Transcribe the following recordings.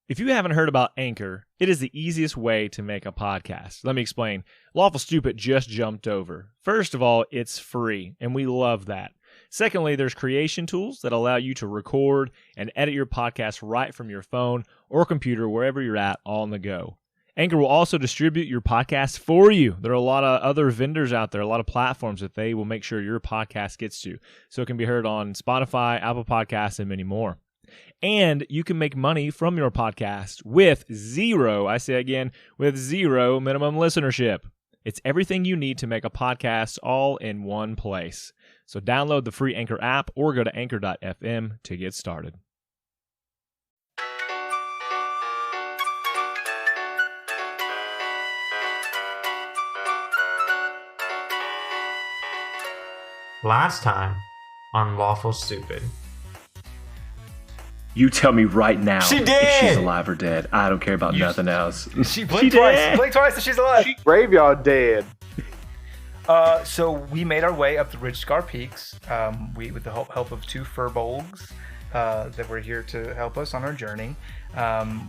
If you haven't heard about Anchor, it is the easiest way to make a podcast. Let me explain. Lawful Stupid just jumped over. First of all, it's free, and we love that. Secondly, there's creation tools that allow you to record and edit your podcast right from your phone or computer, wherever you're at, all on the go. Anchor will also distribute your podcast for you. There are a lot of other vendors out there, a lot of platforms that they will make sure your podcast gets to. So it can be heard on Spotify, Apple Podcasts, and many more. And you can make money from your podcast with zero minimum listenership. It's everything you need to make a podcast all in one place. So download the free Anchor app or go to anchor.fm to get started. Last time on Lawful Stupid. You tell me right now She did! if she's alive or dead. I don't care about nothing else. She blinked twice. Blinked twice and she's alive. Graveyard dead. So we made our way up the Ridgescar Peaks. With the help of two furbolgs that were here to help us on our journey.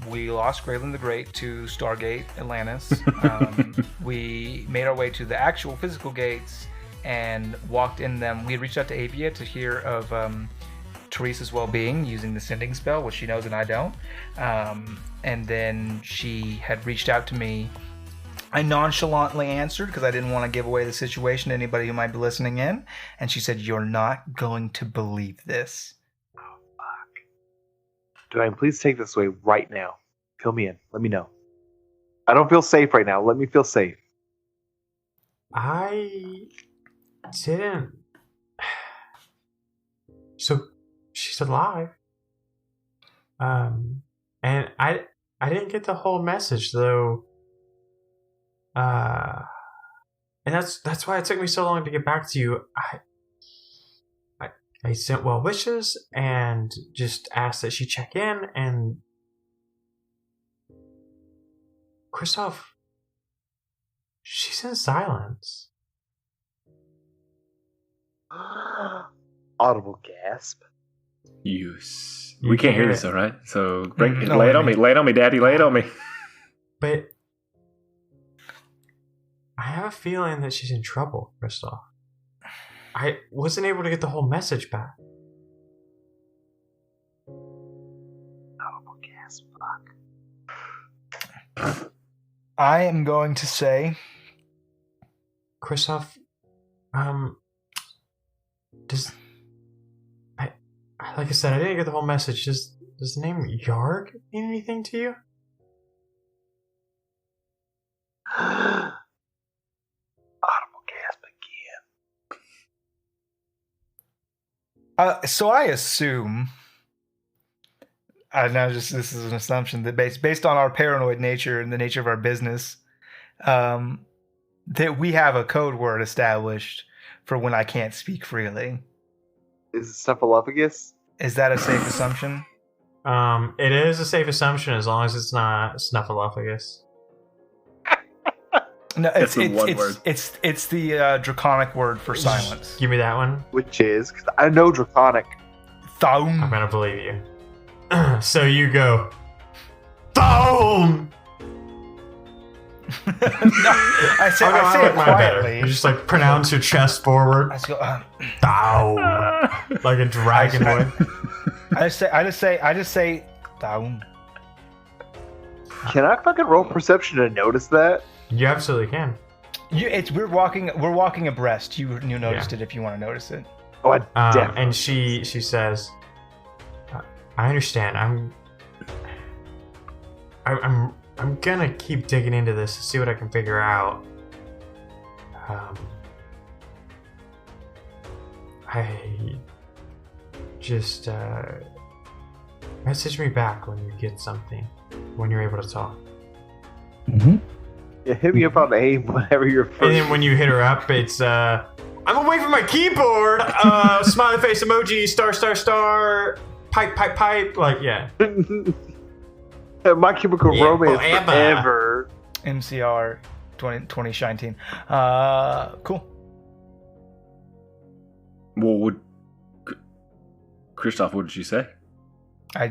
We lost Graylin the Great to Stargate Atlantis. We made our way to the actual physical gates and walked in them. We had reached out to Aavaia to hear of Theresa's well-being using the sending spell, which she knows and I don't. And then she had reached out to me. I nonchalantly answered because I didn't want to give away the situation to anybody who might be listening in. And she said, "You're not going to believe this." Oh, fuck. Dwayne, please take this away right now. Fill me in. Let me know. I don't feel safe right now. Let me feel safe. I didn't. So she's alive. And I didn't get the whole message though. And that's why it took me so long to get back to you. I sent well wishes and just asked that she check in, and Christoph, she's in silence. Audible gasp. We can't hear this, all right? So lay it on me. me. Lay it on me, Daddy. Lay it on me. But I have a feeling that she's in trouble, Christoph. I wasn't able to get the whole message back. Audible gasp. Fuck. I am going to say, Christoph, like I said, I didn't get the whole message. Does the name Yarg mean anything to you? Audible gasp again. so I assume, I know this is an assumption that based on our paranoid nature and the nature of our business, that we have a code word established for when I can't speak freely. Is it Snuffleupagus? Is that a safe assumption? It is a safe assumption as long as it's not Snuffleupagus. No, That's the one word. It's the draconic word for silence. Give me that one. Which is, because I know Draconic. Thaum. I'm gonna believe you. So you go. Boom! No, I say it quietly. You just like pronounce your chest forward. I just go, Boom! Like a dragon would. I just say, Thaum. Can I fucking roll perception to notice that? You absolutely can. We're walking abreast. You noticed it if you want to notice it. Oh, I definitely. And she says, "I understand. I'm gonna keep digging into this to see what I can figure out. I just message me back when you get something, when you're able to talk." Mm-hmm. Yeah, hit me up on the aim whenever you're first. And then when you hit her up, it's I'm away from my keyboard. Smiley face emoji, star, pipe. Like, yeah. My Chemical Romance forever. MCR 2019. Cool. Well, Christoph, what did she say?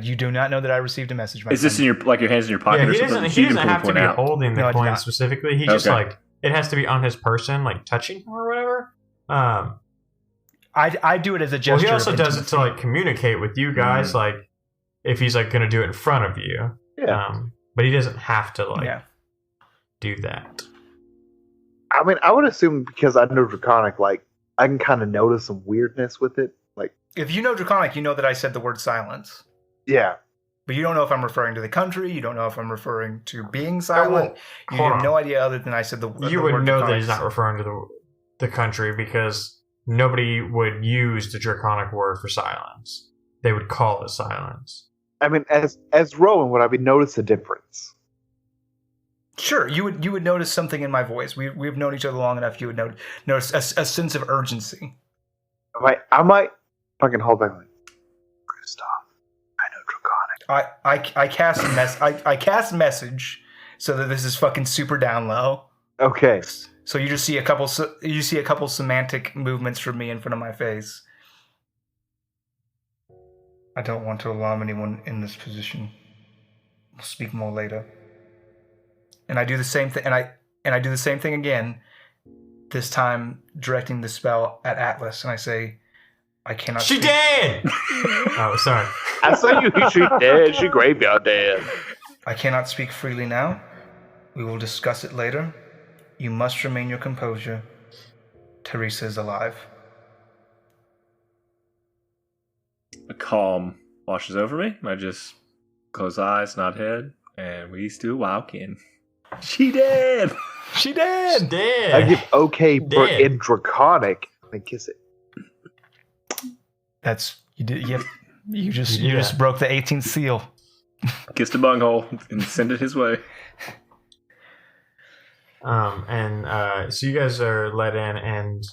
You do not know that I received a message. Is this in your hands in your pocket? Yeah, or he something? doesn't. So He you can doesn't have pull to one be out. holding the No, I do coin not. specifically. He just Okay. it has to be on his person, like touching him or whatever. I do it as a Well, gesture. he also of does it intimacy. to like communicate with you guys, like if he's like going to do it in front of you. Yeah. But he doesn't have to like Yeah. do that. I mean, I would assume because I know Draconic, like I can kind of notice some weirdness with it. Like, If you know Draconic, you know that I said the word silence. yeah, But you don't know if I'm referring to the country. You don't know if I'm referring to being silent. You hold have on. no idea other than I said the You the would word know that Draconic. he's not referring to the country because nobody would use the Draconic word for silence. They would call it silence. I mean, as Rowan, would I be notice a difference? Sure, you would notice something in my voice. We've known each other long enough. You would notice a sense of urgency. I might fucking hold back like, Kristoff, I know Draconic. I cast message so that this is fucking super down low. Okay. So you just see a couple semantic movements from me in front of my face. I don't want to alarm anyone in this position. We'll speak more later. And I do the same thing, and I do the same thing again. This time, directing the spell at Atlas, and I say, "I cannot." She speak. dead! Oh, sorry. I saw you. She dead. She graveyard dead. I cannot speak freely now. We will discuss it later. You must remain your composure. Theresa is alive. A calm washes over me. I just close eyes, nod head, and we still walking. She dead. She She dead. dead. I give okay for Dead. in Draconic and kiss it. That's you did. You just broke the 18th seal. Kissed a bunghole and send it his way. So you guys are let in, and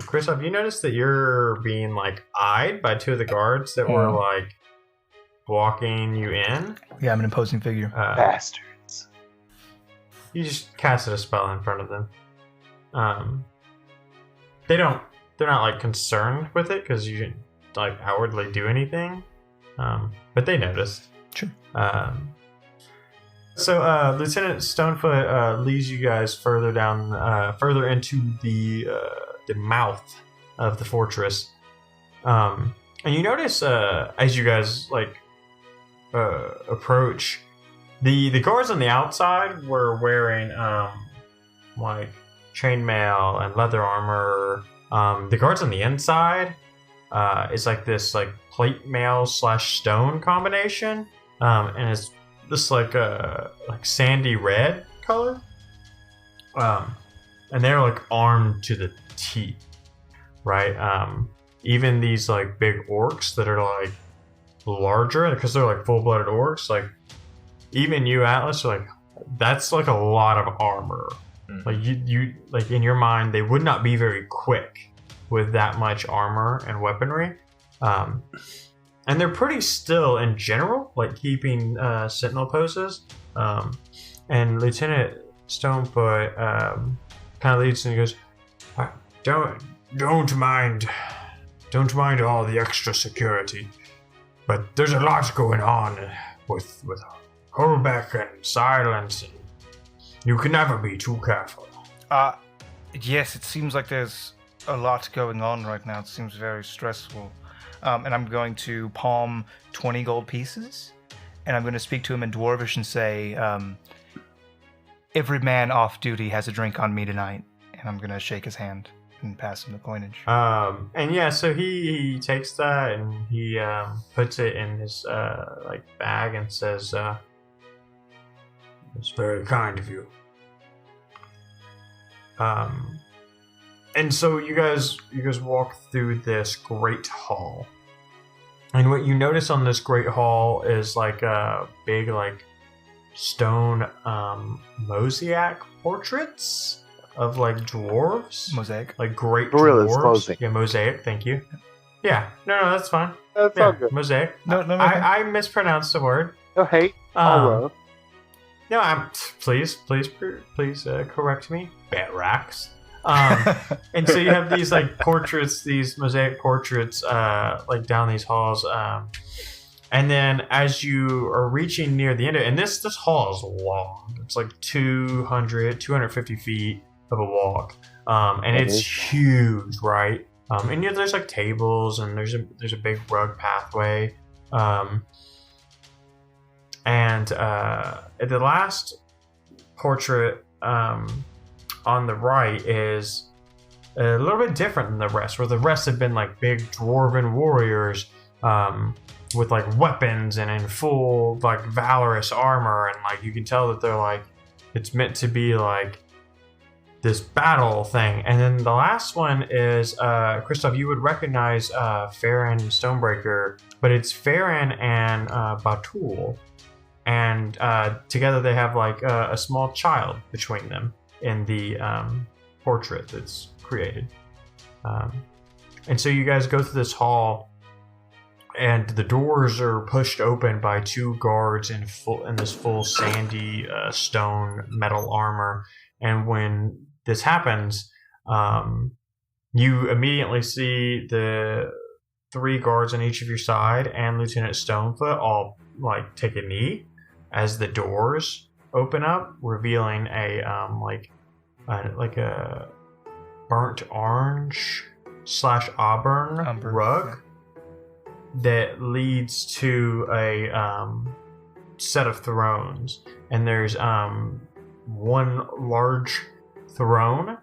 Chris, have you noticed that you're being like eyed by two of the guards that were like walking you in? Yeah, I'm an imposing figure. Bastards. You just casted a spell in front of them. They're not like concerned with it because you didn't like outwardly do anything. But they noticed. Sure. So Lieutenant Stonefoot leads you guys further down, further into the mouth of the fortress. And you notice as you guys like approach, the guards on the outside were wearing like chainmail and leather armor. The guards on the inside is like this like plate mail / stone combination, and it's this like sandy red color. And they're like armed to the teeth, right? Even these like big orcs that are like larger because they're like full-blooded orcs, like even you, Atlas, are like, that's like a lot of armor. Like you like in your mind, they would not be very quick with that much armor and weaponry. And they're pretty still in general, like keeping sentinel poses. And Lieutenant Stonefoot kind of leads and he goes, "Don't mind all the extra security, but there's a lot going on with holdback and silence, and you can never be too careful." Yes, it seems like there's a lot going on right now. It seems very stressful. And I'm going to palm 20 gold pieces, and I'm going to speak to him in Dwarvish and say, every man off duty has a drink on me tonight. And I'm going to shake his hand and pass him the coinage. And yeah, so he takes that and he puts it in his like bag and says, "It's very kind of you." And so you guys walk through this great hall, and what you notice on this great hall is like a big like stone mosaic portraits of like dwarves, Mosaic. like great Gorillas, dwarves. mosaic. Yeah, mosaic. Thank you. Yeah, no, that's fine. That's Yeah, all good. mosaic. No. I mispronounced the word. No hate. All love. No, please correct me, Batrax. And so you have these like portraits, these mosaic portraits, like down these halls. And then as you are reaching near the end of it, and this hall is long. It's like 250 feet of a walk. And it's huge, right? And there's like tables and there's a big rug pathway. And the last portrait on the right is a little bit different than the rest, where the rest have been like big dwarven warriors with like weapons and in full like valorous armor, and like you can tell that they're like it's meant to be like this battle thing. And then the last one is Kristoff, you would recognize Farron Stormbreaker, but it's Farron and Batul, and together they have like a small child between them in the portrait that's created. And so you guys go through this hall, and the doors are pushed open by two guards in this full sandy stone metal armor. And when this happens, you immediately see the three guards on each of your side and Lieutenant Stonefoot all like take a knee as the doors open up, revealing a burnt orange / auburn rug that leads to a set of thrones. And there's one large throne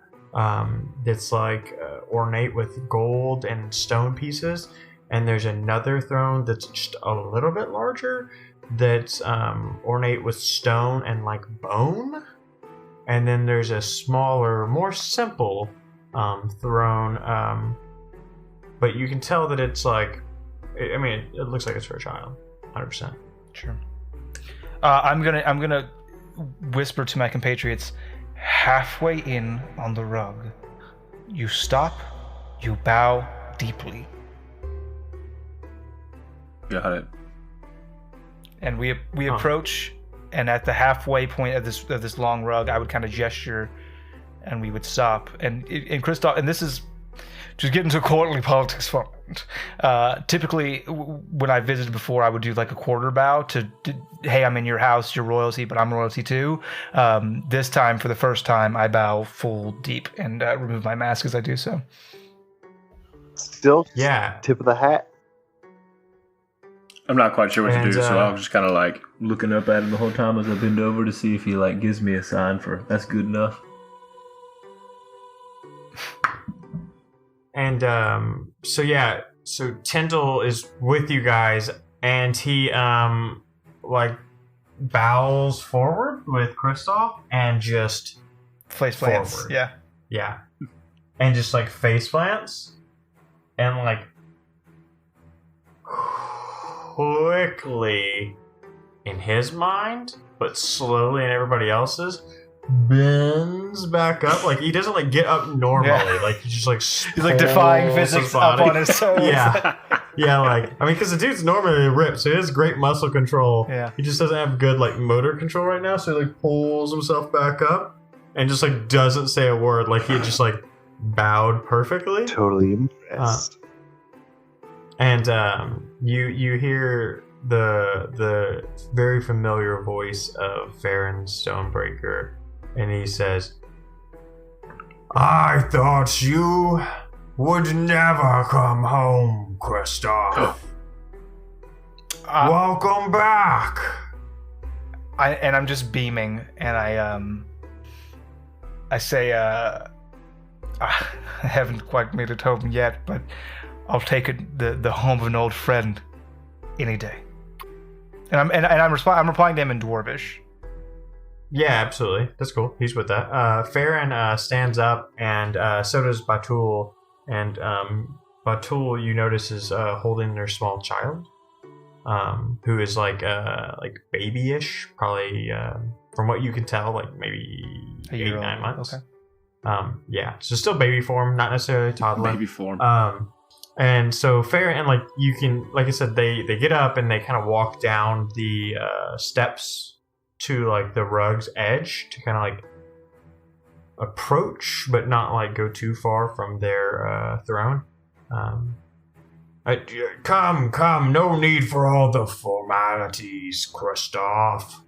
that's like ornate with gold and stone pieces, and there's another throne that's just a little bit larger that's ornate with stone and like bone. And then there's a smaller, more simple throne, but you can tell that it's like, I mean, it looks like it's for a child, 100%. Sure. I'm gonna whisper to my compatriots, halfway in on the rug, you stop, you bow deeply. Got it. And we approach, and at the halfway point of this long rug, I would kind of gesture, and we would stop. And Kristoff, and this is just getting to courtly politics for a moment. Typically, when I visited before, I would do like a quarter bow to hey, I'm in your house, you're royalty, but I'm royalty too. This time, for the first time, I bow full deep and remove my mask as I do so. Still, yeah, tip of the hat. I'm not quite sure what to do, so I'm just kind of like looking up at him the whole time as I bend over to see if he like gives me a sign for that's good enough. And so Tyndall is with you guys, and he like bows forward with Kristoff and just face plants. Forward. Yeah, and just like face plants, and like quickly in his mind, but slowly in everybody else's, bends back up. Like he doesn't like get up normally. Yeah. Like he just like he's like defying physics up on his toes. Yeah, like I mean, because the dude's normally ripped, so he has great muscle control. Yeah, he just doesn't have good like motor control right now, so he like pulls himself back up and just like doesn't say a word. Like he just like bowed perfectly. Totally impressed. And you hear the very familiar voice of Farron Stormbreaker, and he says, "I thought you would never come home, Kristoff. Welcome back." I'm just beaming, and I say, I haven't quite made it home yet, but I'll take it the home of an old friend any day. And I'm replying to him in Dwarvish. Yeah, absolutely. That's cool. He's with that. Farron stands up, and so does Batul. And Batul, you notice, is holding their small child, who is like babyish, probably from what you can tell, like maybe 8-9 months. Okay. Yeah, so still baby form, not necessarily toddler. Baby form. And so Farron, and like you can, like I said, they get up and they kind of walk down the steps to like the rug's edge to kind of like approach, but not like go too far from their throne. Come, no need for all the formalities, Kristoff.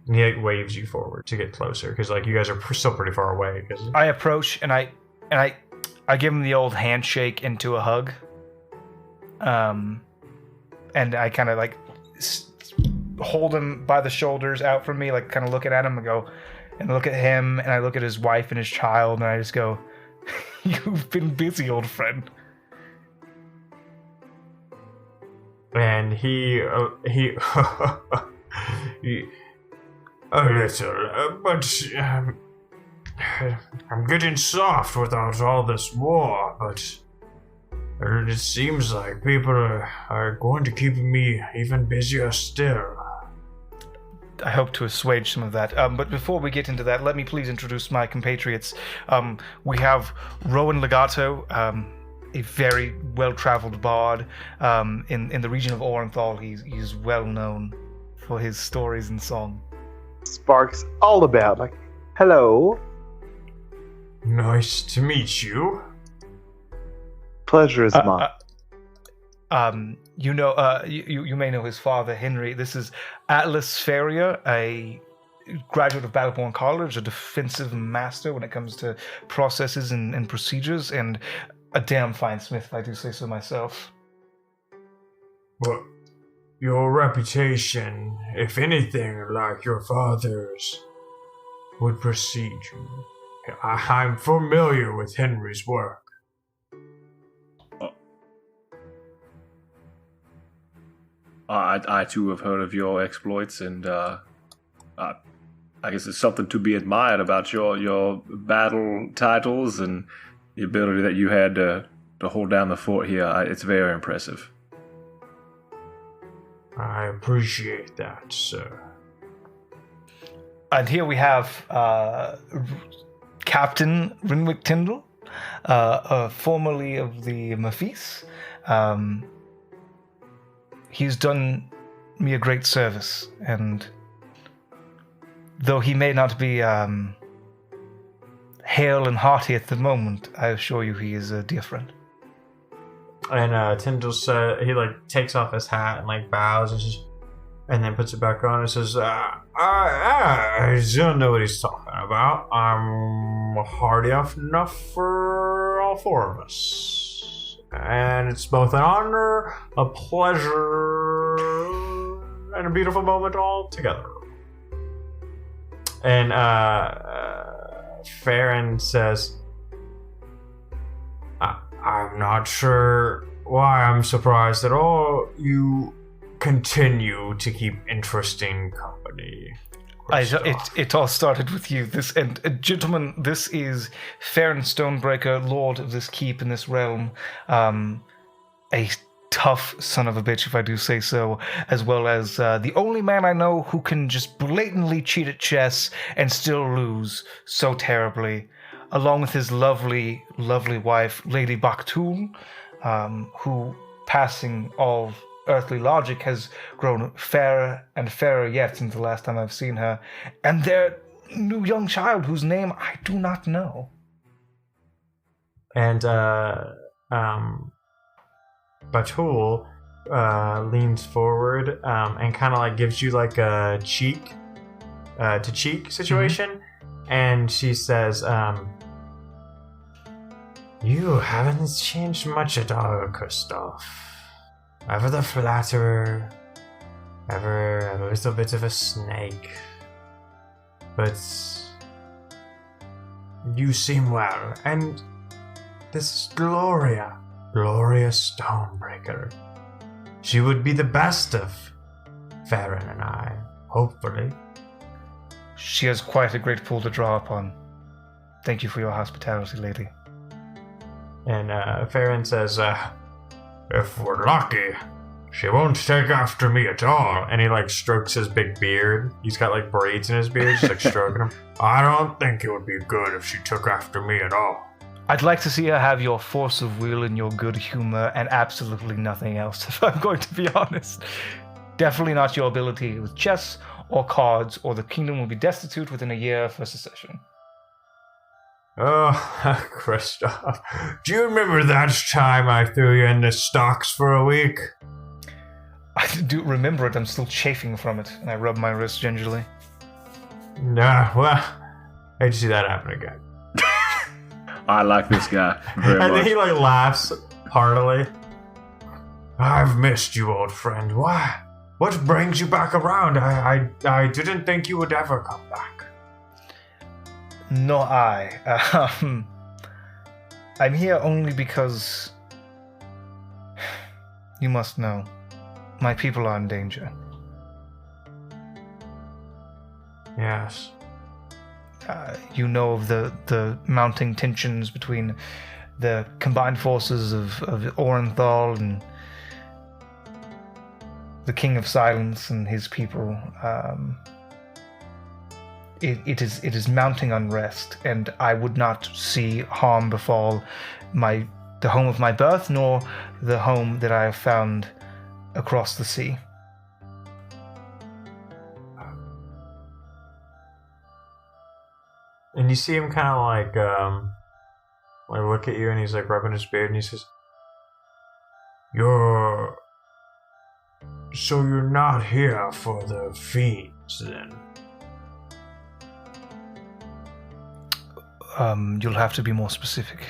And he like, waves you forward to get closer, because like you guys are still pretty far away. Cause... I approach and I give him the old handshake into a hug. And I kind of like hold him by the shoulders out from me, like kind of looking at him and go, and look at him, and I look at his wife and his child, and I just go, "You've been busy, old friend." And he a little, but I'm getting soft without all this war, but it seems like people are going to keep me even busier still. I hope to assuage some of that. But before we get into that, let me please introduce my compatriots. We have Rowan Legato, a very well-traveled bard in the region of Orenthal. He's well known for his stories and song. Sparks all about, like, hello. Nice to meet you. Pleasure is mine. You may know his father, Henry. This is Atlas Ferrier, a graduate of Battleborn College, a defensive master when it comes to processes and procedures, and a damn fine smith, if I do say so myself. Well, your reputation, if anything like your father's, would precede you. I'm familiar with Henry's work. I too have heard of your exploits, and I guess there's something to be admired about your battle titles and the ability that you had to hold down the fort here. It's very impressive. I appreciate that, sir. And here we have Captain Renwick Tyndall, formerly of the Mafis. He's done me a great service, and though he may not be hale and hearty at the moment, I assure you he is a dear friend. And Tyndall said, he like takes off his hat and like bows and then puts it back on and says, I don't know what he's talking about. I'm hearty enough for all four of us. And it's both an honor, a pleasure, and a beautiful moment all together. And Farron says, I'm not sure why I'm surprised at all. You continue to keep interesting company. It all started with you. Gentlemen, this is Farron Stormbreaker, lord of this keep in this realm. A tough son of a bitch, if I do say so, as well as the only man I know who can just blatantly cheat at chess and still lose so terribly, along with his lovely, lovely wife, Lady Baktul, who, passing all earthly logic, has grown fairer and fairer yet since the last time I've seen her, and their new young child whose name I do not know. And Batul leans forward and kind of like gives you like a cheek to cheek situation, and she says, you haven't changed much at all, Kristoff. Ever the flatterer, ever a little bit of a snake. But you seem well. And this is Gloria Stormbreaker. She would be the best of Farron and I, hopefully. She has quite a great pool to draw upon. Thank you for your hospitality, lady. And Farron says, if we're lucky, she won't take after me at all. And he like strokes his big beard. He's got like braids in his beard, just like stroking him. I don't think it would be good if she took after me at all. I'd like to see her have your force of will and your good humor and absolutely nothing else, if I'm going to be honest. Definitely not your ability with chess or cards, or the kingdom will be destitute within a year for secession. Oh, Kristoff. Do you remember that time I threw you in the stocks for a week? I do remember it. I'm still chafing from it, and I rub my wrist gingerly. Nah, well, I hate to see that happen again. I like this guy very And much. then he laughs heartily. I've missed you, old friend. Why? What brings you back around? I didn't think you would ever come back. Nor I. I'm here only because you must know, my people are in danger. Yes. You know of the mounting tensions between the combined forces of Orenthal and the King of Silence and his people. It is mounting unrest, and I would not see harm befall the home of my birth, nor the home that I have found across the sea. And you see him kind of look at you, and he's rubbing his beard, and he says, So you're not here for the fiends, then? You'll have to be more specific.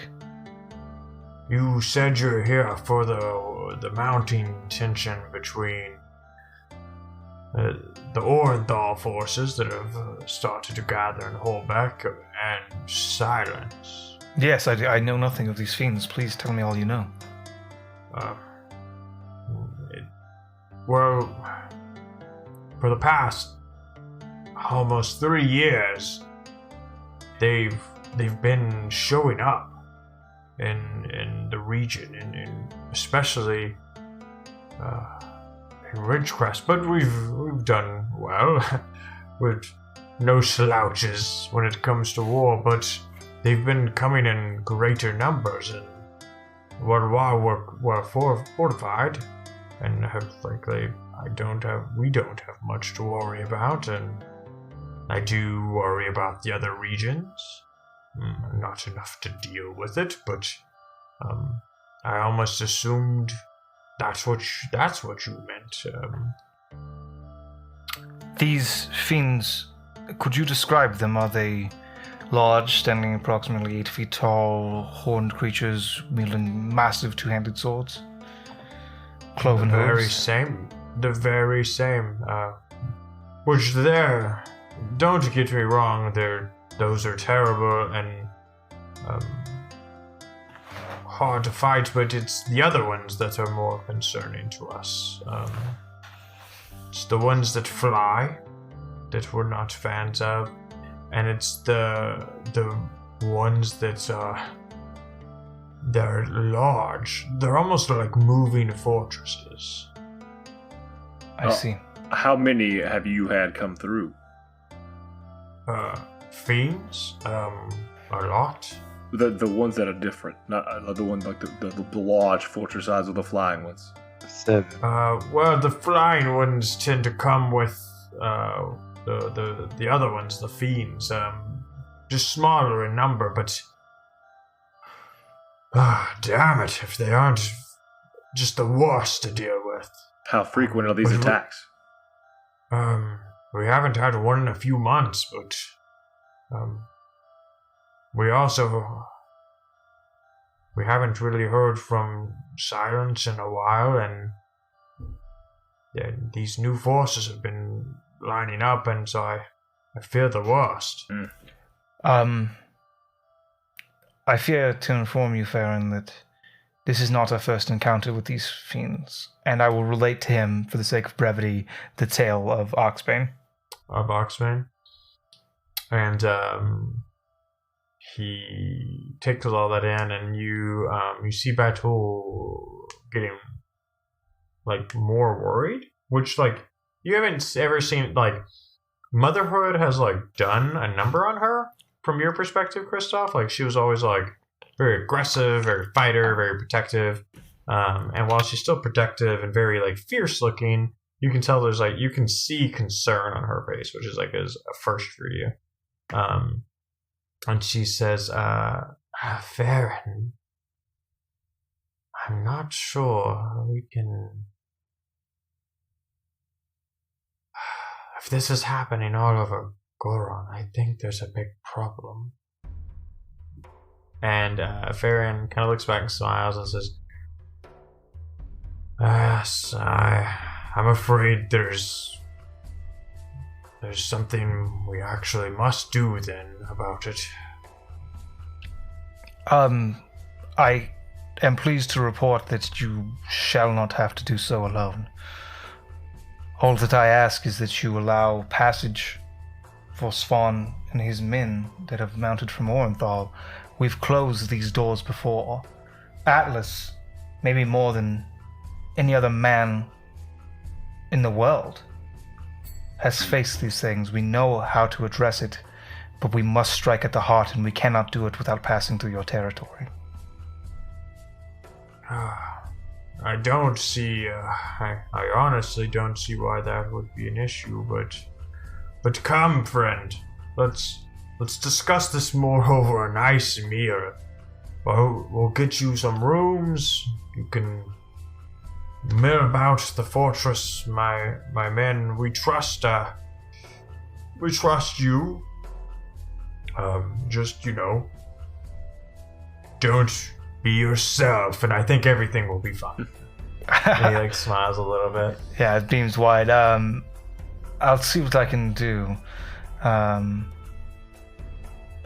You said you're here for the mounting tension between the Orenthal forces that have started to gather and hold back, and Silence. Yes, I know nothing of these fiends. Please tell me all you know. Well, for the past almost 3 years, they've been showing up in the region, and especially in Ridgecrest. But we've done well with no slouches when it comes to war. But they've been coming in greater numbers, and while we're fortified, and frankly, we don't have much to worry about, and I do worry about the other regions. Not enough to deal with it, but I almost assumed that's what you meant. These fiends, could you describe them? Are they large, standing approximately 8 feet tall, horned creatures wielding massive two-handed swords? Cloven hooves? The very same. Which don't get me wrong, those are terrible and hard to fight, but it's the other ones that are more concerning to us. It's the ones that fly that we're not fans of, and it's the ones that they're large. They're almost like moving fortresses. I see. How many have you had come through? Fiends? A lot. The ones that are different, not the ones like the large fortress size of the flying ones. 7. Well, the flying ones tend to come with the other ones, the fiends. Just smaller in number, but damn it, if they aren't just the worst to deal with. How frequent are these attacks? We haven't had one in a few months, but we haven't really heard from Silence in a while, and these new forces have been lining up, and so I fear the worst. I fear to inform you, Farron, that this is not our first encounter with these fiends, and I will relate to him, for the sake of brevity, the tale of Oxbane. Of Oxbane. And he takes all that in, and you see Batul getting more worried, which you haven't ever seen. Motherhood has done a number on her from your perspective, Kristoff. She was always very aggressive, very fighter, very protective. And while she's still protective and very fierce looking, you can tell there's you can see concern on her face, which is is a first for you. And she says, Farron, I'm not sure we can... If this is happening all over Goron, I think there's a big problem. And Farron kind of looks back and smiles and says, Yes, I'm afraid there's something we actually must do then about it. I am pleased to report that you shall not have to do so alone. All that I ask is that you allow passage for Svan and his men that have mounted from Orenthal. We've closed these doors before. Atlas, maybe more than any other man in the world, has faced these things. We know how to address it, but we must strike at the heart, and we cannot do it without passing through your territory. I don't see, I honestly don't see why that would be an issue, but come, friend, let's discuss this more over a nice meal. We'll get you some rooms, you can mill about the fortress, my men, we trust you. Just, don't be yourself, and I think everything will be fine. And he smiles a little bit. Yeah, it beams wide. I'll see what I can do. I'll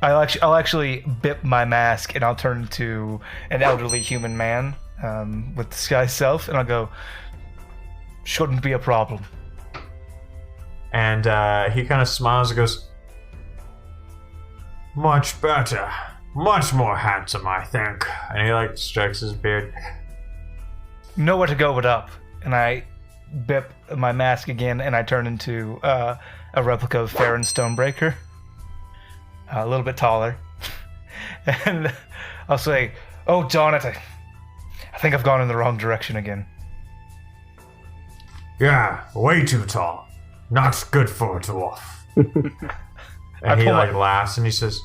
actually bip my mask and I'll turn into an elderly human man with disguised self, and I'll go, shouldn't be a problem. And he kind of smiles and goes, much better. Much more handsome, I think. And he strokes his beard. Nowhere to go but up. And I bip my mask again, and I turn into a replica of Farron Stormbreaker. A little bit taller. And I'll say, oh, darn it. I think I've gone in the wrong direction again. Yeah, way too tall. Not good for a dwarf. And he laughs and he says,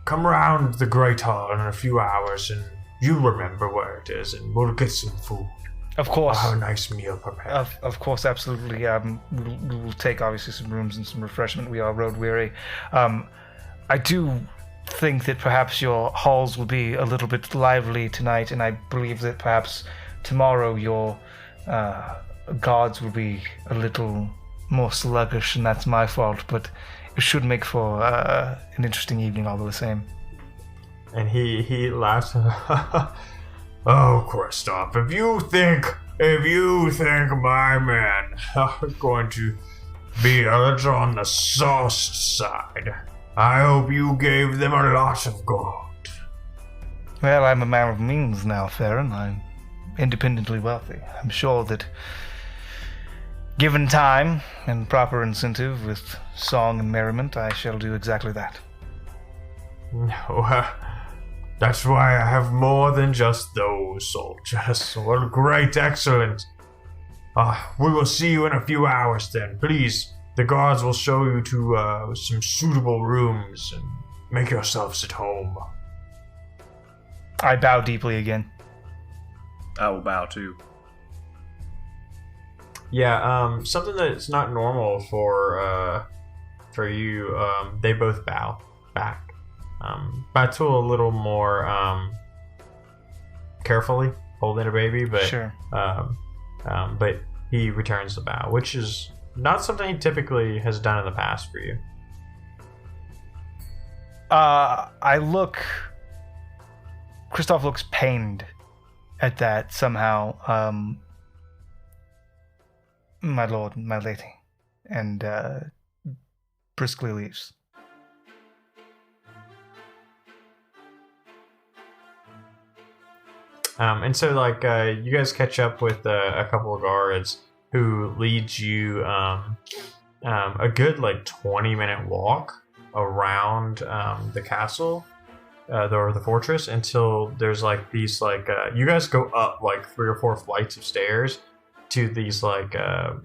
come around the Great Hall in a few hours and you remember where it is and we'll get some food. Of course. I'll have a nice meal prepared. Of course, absolutely. We'll take obviously some rooms and some refreshment. We are road weary. I do think that perhaps your halls will be a little bit lively tonight, and I believe that perhaps tomorrow your guards will be a little more sluggish, and that's my fault, but it should make for an interesting evening all the same. And he laughs. Oh, Kristoff, if you think my men are going to be a little on the sauced side, I hope you gave them a lot of gold. Well, I'm a man of means now, Farron. I'm independently wealthy. I'm sure that given time and proper incentive with song and merriment, I shall do exactly that. No, that's why I have more than just those soldiers. Well, great, excellent. We will see you in a few hours then. Please, the guards will show you to some suitable rooms and make yourselves at home. I bow deeply again. I will bow too. Yeah, something that's not normal for you. They both bow back. Batul a little more carefully, holding a baby, but sure. But he returns the bow, which is not something he typically has done in the past for you. Kristoff looks pained at that somehow. My lord, my lady, and briskly leaves. And so, you guys catch up with a couple of guards who leads you a good, 20-minute walk around the castle, or the fortress, until there's, these, you guys go up, 3 or 4 flights of stairs, to these like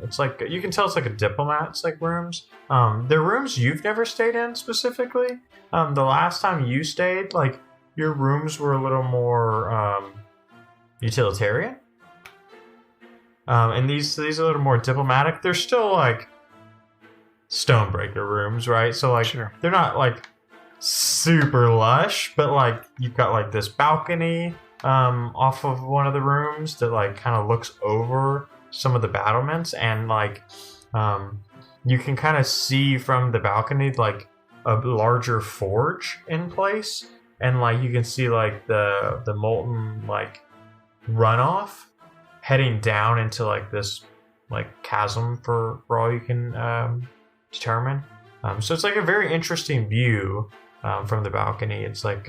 it's like you can tell it's like a diplomat's like rooms. They're rooms you've never stayed in specifically. The last time you stayed, like your rooms were a little more utilitarian. And these are a little more diplomatic. They're still like Stonebreaker rooms, right? So like they're not like super lush, but like you've got like this balcony off of one of the rooms that like kind of looks over some of the battlements, and like you can kind of see from the balcony like a larger forge in place, and like you can see like the molten like runoff heading down into like this like chasm for all you can determine. So it's like a very interesting view from the balcony. It's like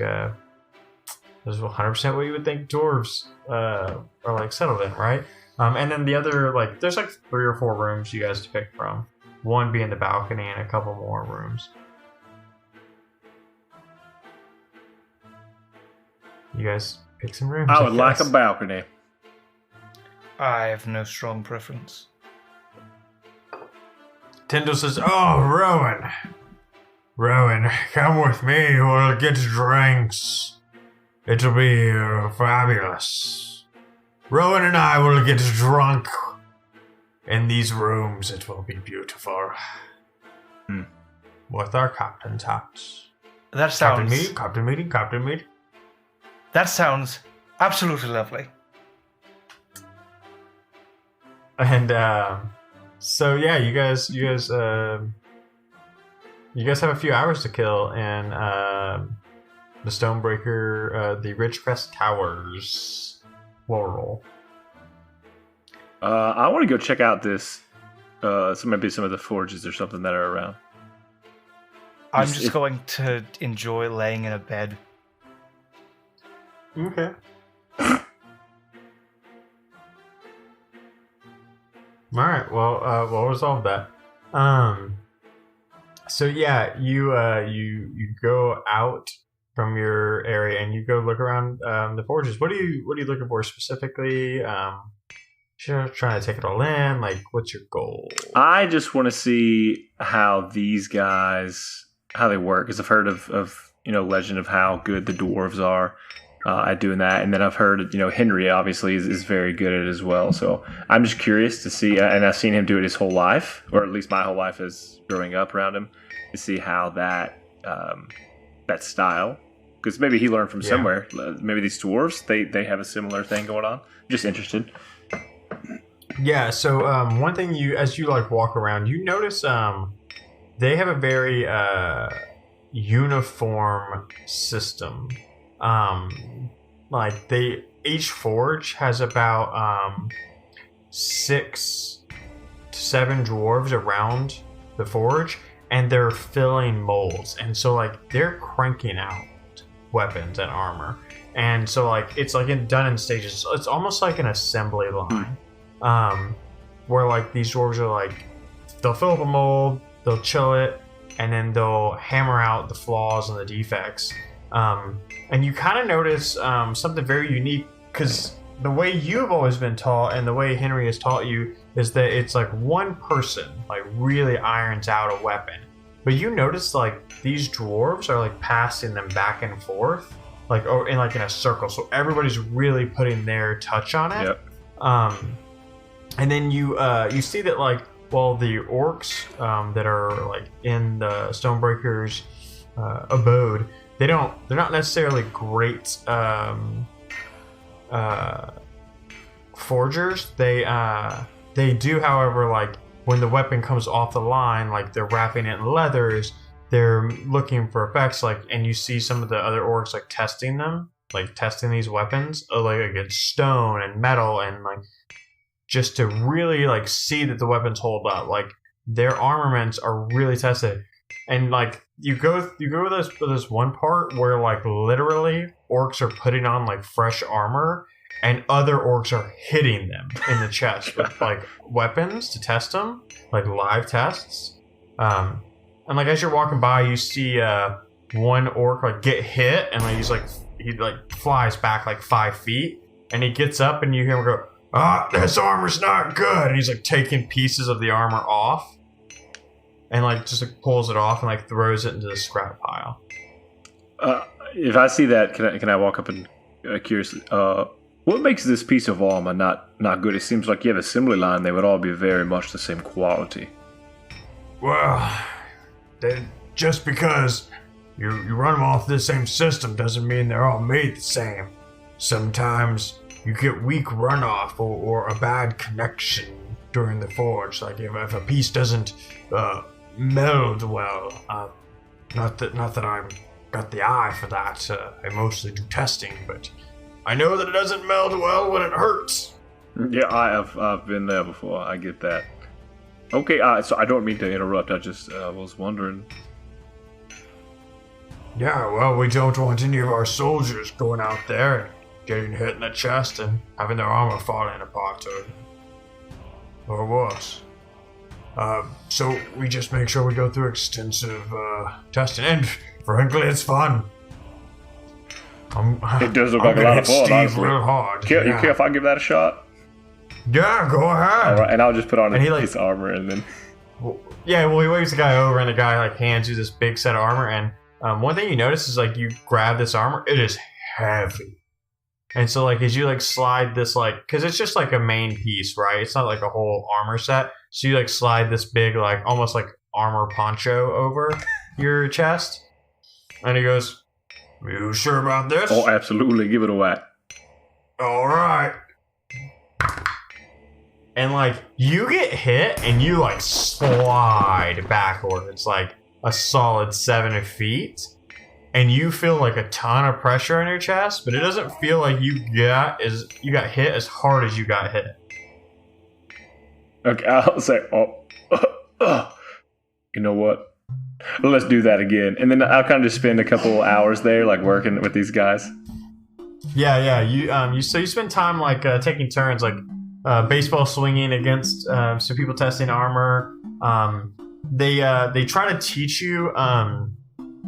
this is 100% what you would think dwarves are like settled in, right? And then the other, like, there's like 3 or 4 rooms you guys to pick from. One being the balcony and a couple more rooms. You guys pick some rooms. I would like a balcony. I have no strong preference. Tyndall says, "Oh, Rowan, come with me. We'll get drinks. It'll be fabulous. Rowan and I will get drunk in these rooms. It will be beautiful. With our captain's hats. That sounds... Captain meeting. That sounds absolutely lovely. And so yeah, you guys have a few hours to kill in the Stonebreaker, the Ridgecrest Towers. Floral. I want to go check out this. Maybe some of the forges or something that are around. I'm just going to enjoy laying in a bed. Okay. All right. Well, we'll resolve that. So yeah, you go out from your area and you go look around the forges. What are you looking for specifically? You're trying to take it all in. Like, what's your goal? I just want to see how these guys they work, because I've heard of legend of how good the dwarves are at doing that, and then I've heard Henry obviously is very good at it as well. So I'm just curious to see, and I've seen him do it his whole life, or at least my whole life as growing up around him, to see how that style, because maybe he learned from somewhere. Maybe these dwarves they have a similar thing going on. Just interested. Yeah. So one thing as you like walk around, you notice they have a very uniform system. Like each forge has about 6 to 7 dwarves around the forge, and they're filling molds, and so like they're cranking out weapons and armor, and so like it's like done in stages. It's almost like an assembly line, where like these dwarves are like, they'll fill up a mold, they'll chill it, and then they'll hammer out the flaws and the defects. And you kind of notice something very unique, because the way you've always been taught and the way Henry has taught you is that it's like one person like really irons out a weapon. But you notice like these dwarves are like passing them back and forth, like in a circle. So everybody's really putting their touch on it. Yep. And then you see that like, well, the orcs that are like in the Stonebreaker's abode, they're not necessarily great forgers. They do, however, like when the weapon comes off the line, like they're wrapping it in leathers, they're looking for effects, like, and you see some of the other orcs like testing these weapons like against stone and metal, and like just to really like see that the weapons hold up. Like their armaments are really tested. And like you go to this one part where like literally orcs are putting on like fresh armor, and other orcs are hitting them in the chest with like weapons to test them, like live tests. And like as you're walking by, you see one orc like get hit, and like he flies back like 5 feet, and he gets up, and you hear him go, This armor's not good. And he's like taking pieces of the armor off and like just like pulls it off and like throws it into the scrap pile. If I see that, can I walk up and curious? What makes this piece of armor not good? It seems like you have assembly line; they would all be very much the same quality. Well, just because you run them off the same system doesn't mean they're all made the same. Sometimes you get weak runoff or a bad connection during the forge. Like if a piece doesn't meld well. Not that I'm got the eye for that. I mostly do testing, but I know that it doesn't meld well when it hurts. Yeah, I've been there before. I get that. Okay, so I don't mean to interrupt. I just was wondering. Yeah, well, we don't want any of our soldiers going out there and getting hit in the chest and having their armor falling apart or worse. So we just make sure we go through extensive testing, and frankly, it's fun. It does look like a lot of fun, honestly. Real hard. You care if I give that a shot? Yeah, go ahead. All right, and I'll just put on his his armor and then. Yeah, well, he waves the guy over, and the guy like hands you this big set of armor. And one thing you notice is like you grab this armor, it is heavy. And so like as you like slide this because it's just like a main piece, right? It's not like a whole armor set. So you like slide this big like almost like armor poncho over your chest, and he goes, "You sure about this?" Oh, absolutely. Give it a whack. All right. And like you get hit and you like slide backward. It's like a solid 7 feet. And you feel like a ton of pressure on your chest, but it doesn't feel like you got hit as hard as you got hit. Okay, I'll say, you know what? Let's do that again. And then I'll kind of just spend a couple hours there, like working with these guys. Yeah. You spend time like taking turns, like baseball swinging against some people testing armor. They try to teach you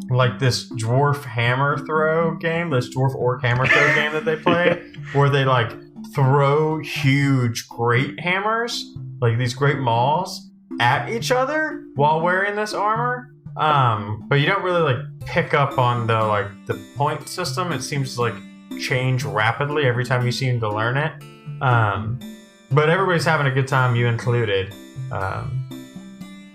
like this dwarf hammer throw game, this dwarf orc hammer throw game that they play, where they like throw huge great hammers, like these great mauls, at each other while wearing this armor. But you don't really like pick up on the point system. It seems to like change rapidly every time you seem to learn it. But everybody's having a good time, you included.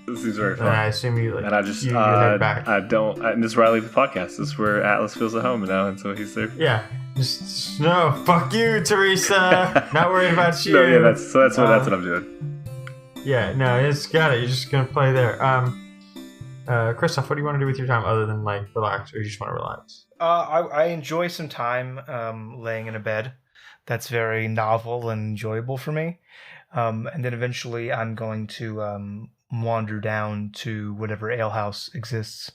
This is very fun. And I assume you like. And I just you head back. And this is where I leave the podcast. This is where Atlas feels at home now, and so he's there. Yeah. Just no, fuck you, Theresa. Not worried about you. No, yeah, that's what I'm doing. Yeah, no, it's got it. You're just gonna play there. Christoph, what do you want to do with your time other than like relax, or you just want to relax? I enjoy some time laying in a bed. That's very novel and enjoyable for me. And then eventually I'm going to wander down to whatever alehouse exists.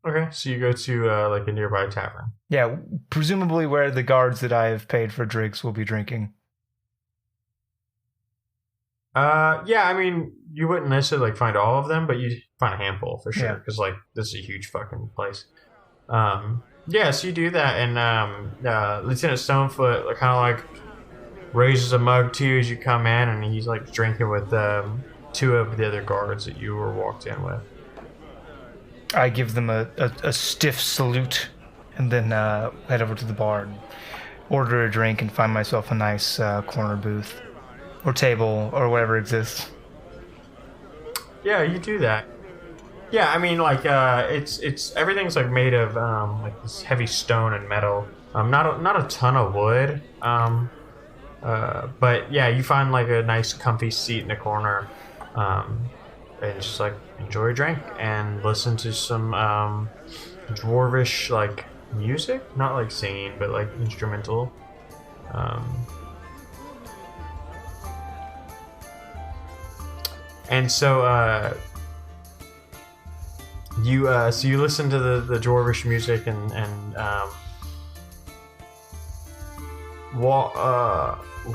Okay, so you go to like a nearby tavern. Yeah, presumably where the guards that I have paid for drinks will be drinking. Yeah, I mean, you wouldn't necessarily like find all of them, but you'd find a handful for sure, because like this is a huge fucking place. Yeah, so you do that, and Lieutenant Stonefoot kind of like raises a mug to you as you come in, and he's like drinking with 2 of the other guards that you were walked in with. I give them a stiff salute, and then head over to the bar and order a drink and find myself a nice corner booth or table or whatever exists. Yeah, you do that. Yeah, I mean, like it's everything's like made of like this heavy stone and metal. Not a ton of wood. But yeah, you find like a nice comfy seat in the corner, and just like enjoy a drink and listen to some dwarvish like music, not like singing, but like instrumental. And so you listen to the dwarvish music and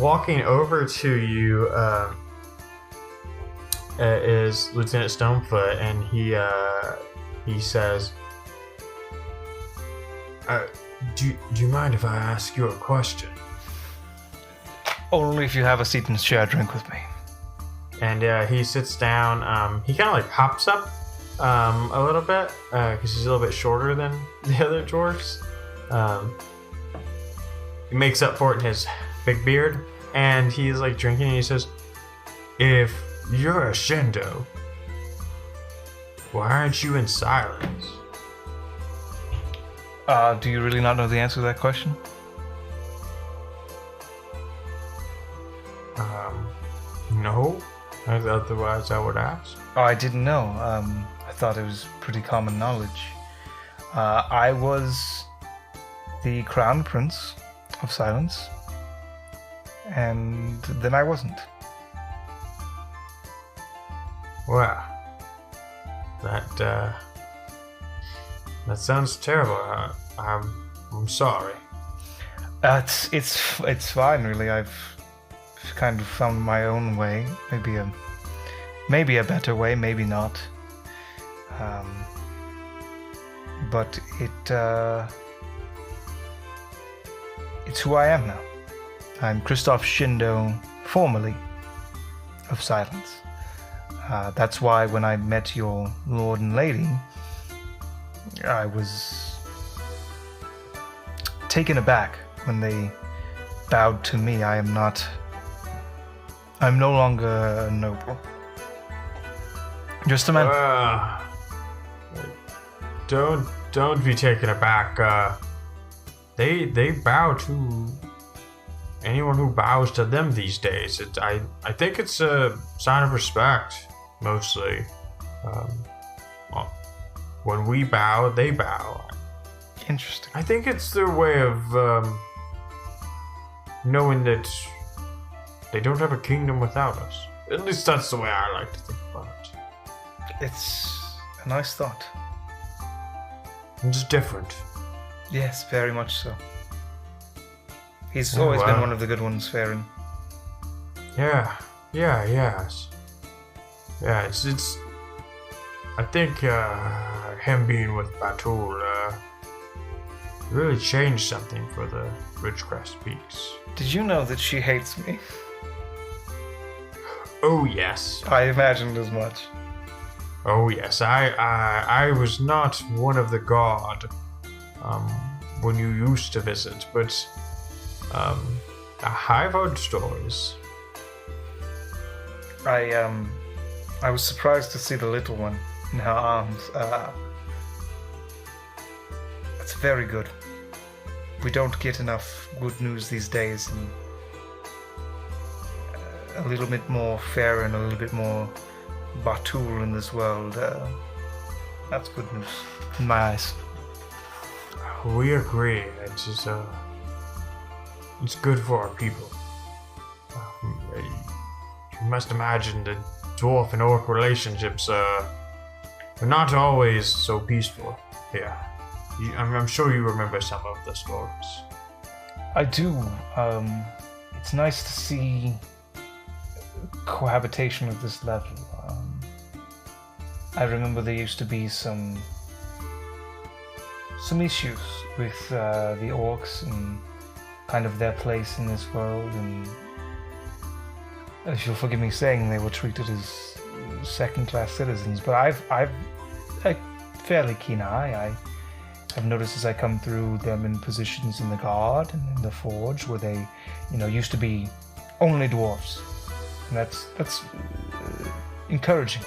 walking over to you is Lieutenant Stonefoot, and he says, Do you mind if I ask you a question? Only if you have a seat and share a drink with me. And he sits down. He kind of like hops up a little bit because he's a little bit shorter than the other dwarves. He makes up for it in his big beard, and he's like drinking. And he says, "If you're a Shindo, why aren't you in silence?" Do you really not know the answer to that question? No. Otherwise, I would ask. Oh, I didn't know. I thought it was pretty common knowledge. I was the Crown Prince of Silence, and then I wasn't. Well, that sounds terrible. I'm sorry. It's fine, really. I've kind of found my own way. Maybe a better way, maybe not. But it's who I am now. I'm Christoph Shindo, formerly of Silence. That's why when I met your lord and lady, I was taken aback when they bowed to me. I'm no longer a noble. Just a man. Don't be taken aback. They bow to anyone who bows to them these days. I think it's a sign of respect, mostly. Well, when we bow, they bow. Interesting. I think it's their way of knowing that they don't have a kingdom without us. At least that's the way I like to think about it. It's a nice thought. It's different. Yes, very much so. He's always been one of the good ones, Farron. Yes. Yeah, it's. I think him being with Batul really changed something for the Ridgescar Peaks. Did you know that she hates me? Oh yes. I imagined as much. Oh yes. I was not one of the god when you used to visit, but I've heard stories. I was surprised to see the little one in her arms. That's very good. We don't get enough good news these days, and a little bit more fair and a little bit more Batul in this world. That's good news in my eyes. We agree. It's just, it's good for our people. You must imagine the dwarf and orc relationships are not always so peaceful here. I'm sure you remember some of the stories. I do. It's nice to see cohabitation at this level. I remember there used to be some issues with the orcs and kind of their place in this world, and if you'll forgive me saying, they were treated as second-class citizens. But I've a fairly keen eye. I've noticed as I come through them in positions in the guard and in the forge where they, used to be only dwarves, and that's encouraging.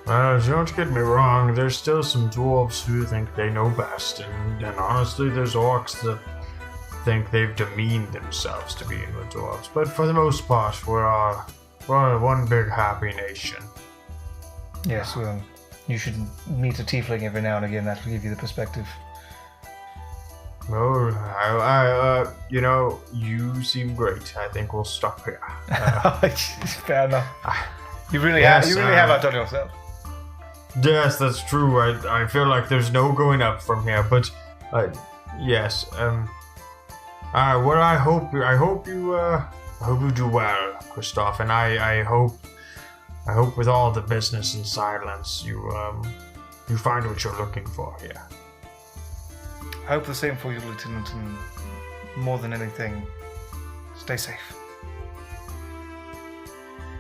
Don't get me wrong, there's still some dwarves who think they know best, and honestly, there's orcs that think they've demeaned themselves to being with dwarves. But for the most part, we're one big happy nation. Yes, well, you should meet a tiefling every now and again. That will give you the perspective. Well, you seem great. I think we'll stop here. Fair enough. You really have outdone yourself. Yes, that's true. I feel like there's no going up from here. But yes. Well, I hope you do well, Christoph, and I hope with all the business and silence you find what you're looking for here. I hope the same for you, Lieutenant, and more than anything, stay safe.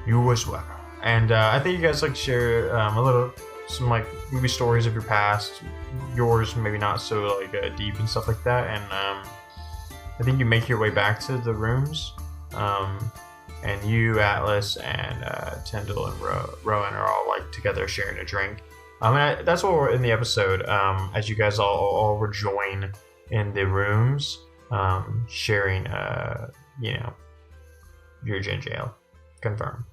You as well. And I think you guys like to share some like movie stories of your past. Yours maybe not so like deep and stuff like that. And I think you make your way back to the rooms. And you, Atlas, and Tyndall and Rowan are all like together sharing a drink. That's what we're in the episode. As you guys all rejoin in the rooms, sharing your ginger ale. Confirm.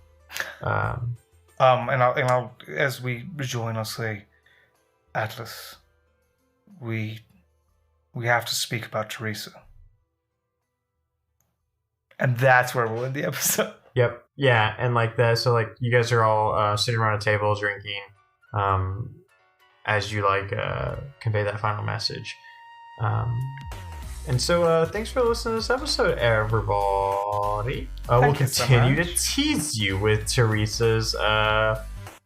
And I'll as we rejoin, I'll say, Atlas, we have to speak about Theresa. And that's where we'll end the episode. Yep. Yeah, and like that. So like you guys are all sitting around a table drinking, as you like convey that final message. And so thanks for listening to this episode, everybody. We'll continue to tease you with Theresa's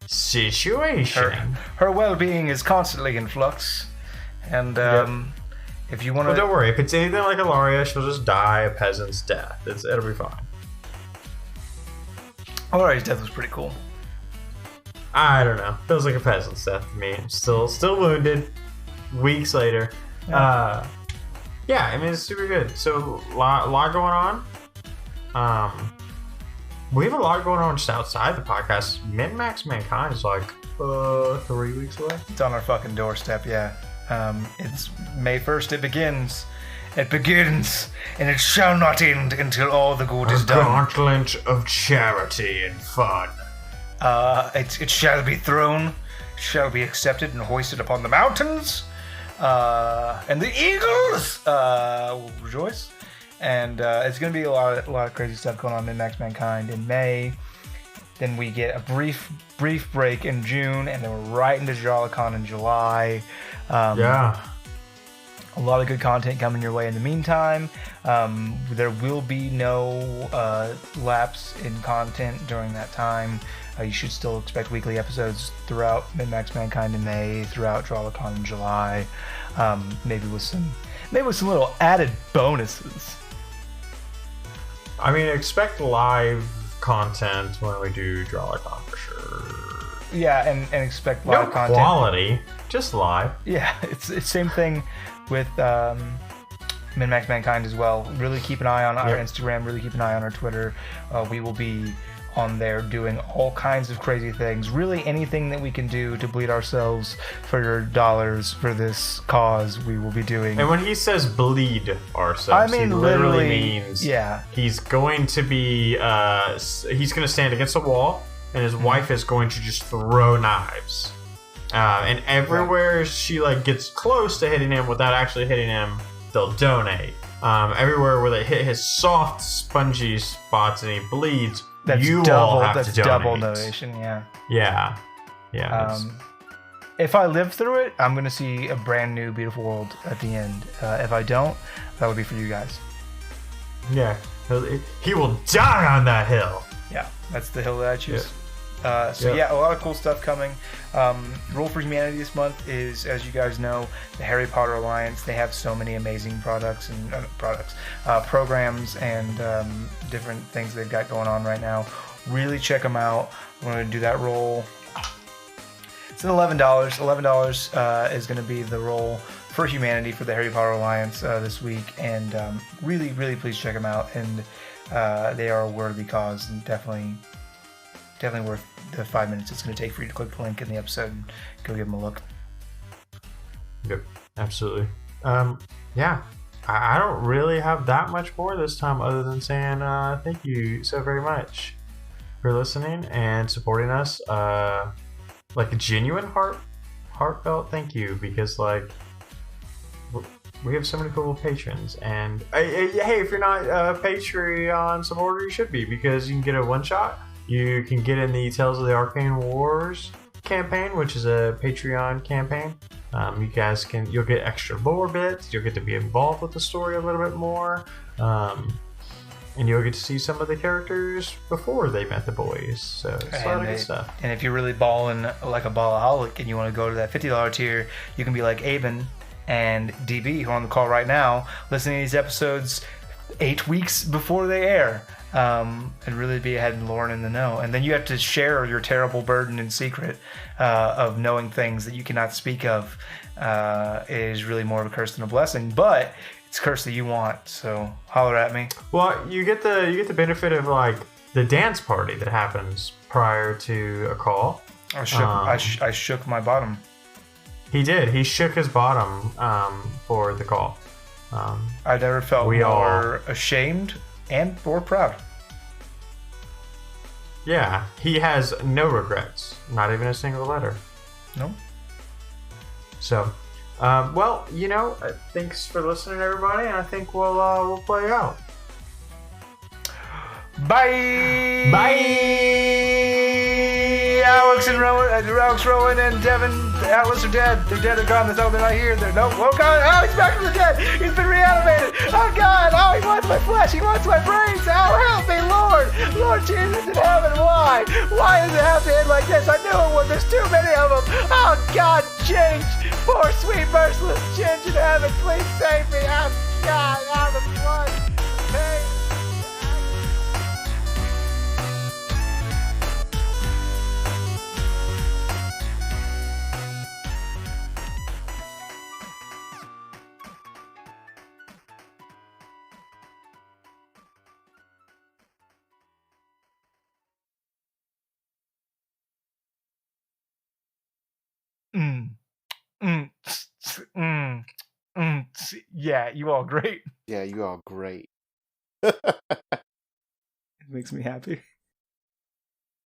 situation. Her well-being is constantly in flux, and if you want to, well, don't worry. If it's anything like Ilaria, she'll just die a peasant's death. It'll be fine. Ilaria's death was pretty cool. I don't know. Feels like a peasant's death to me. I'm still wounded. Weeks later. Yeah, I mean, it's super good. So, a lot going on. We have a lot going on just outside the podcast. Min-Max Mankind is like 3 weeks away. It's on our fucking doorstep, yeah. It's May 1st, it begins. It begins, and it shall not end until all the good is done. Gauntlet of charity and fun. It shall be thrown, shall be accepted and hoisted upon the mountains. And the eagles will rejoice, and it's going to be a lot of crazy stuff going on in Min-Max Mankind in May. Then we get a brief break in June, and then we're right into Drawlicon in July. A lot of good content coming your way in the meantime. There will be no lapse in content during that time. You should still expect weekly episodes throughout Min-Max Mankind in May, throughout Drawlicon in July, maybe with some little added bonuses. I mean, expect live content when we do Drawlicon for sure. Yeah, and expect live content. No quality, just live. Yeah, it's the same thing with Min-Max Mankind as well. Really keep an eye on our Instagram. Really keep an eye on our Twitter. We will be on there doing all kinds of crazy things. Really anything that we can do to bleed ourselves for your dollars for this cause, we will be doing. And when he says bleed ourselves, I mean, he literally means yeah. He's going to be he's going to stand against a wall, and his wife is going to just throw knives. And everywhere she like gets close to hitting him without actually hitting him, they'll donate. Everywhere where they hit his soft, spongy spots and he bleeds, all have to donate. Double donation, yeah. Yeah. If I live through it, I'm going to see a brand new, beautiful world at the end. If I don't, that would be for you guys. Yeah. He will die on that hill. Yeah, that's the hill that I choose. Yeah. A lot of cool stuff coming. Roll for Humanity this month is, as you guys know, the Harry Potter Alliance. They have so many amazing programs and different things they've got going on right now. Really check them out. I'm going to do that roll. It's $11. $11 is going to be the roll for Humanity for the Harry Potter Alliance this week, and really, really please check them out. And they are a worthy cause, and definitely worth the 5 minutes it's going to take for you to click the link in the episode and go give them a look. Yep, absolutely. I don't really have that much more this time other than saying thank you so very much for listening and supporting us. Like a genuine heartfelt thank you, because like we have so many cool patrons, and hey, if you're not a Patreon supporter, you should be, because you can get a one shot. You can get in the Tales of the Arcane Wars campaign, which is a Patreon campaign. You'll get extra lore bits. You'll get to be involved with the story a little bit more, and you'll get to see some of the characters before they met the boys. So it's a lot of good stuff. And if you're really balling like a ballaholic and you want to go to that $50 tier, you can be like Aben and DB, who are on the call right now, listening to these episodes 8 weeks before they air, and really be ahead and Lauren in the know. And then you have to share your terrible burden and secret of knowing things that you cannot speak of. Is really more of a curse than a blessing, but it's a curse that you want. So holler at me. Well, you get the benefit of like the dance party that happens prior to a call. I shook my bottom. He did. He shook his bottom for the call. I never felt more ashamed and or proud. Yeah, he has no regrets. Not even a single letter. No. So, well, thanks for listening, everybody, and I think we'll play out. Bye. Bye. Alex, Rowan, and Devin. Atlas are dead. They're dead. They're gone. That's all they're not here. They're no. Oh God! Oh, he's back from the dead. He's been reanimated. Oh God! Oh, he wants my flesh. He wants my brains. Oh, help me, Lord! Lord Jesus in heaven. Why? Why does it have to end like this? I knew it would. There's too many of them. Oh God! Change. Poor sweet merciless Ginge in heaven. Please save me. Oh God! Out of blood. Pain. Yeah, you all great. Yeah, you all great. It makes me happy.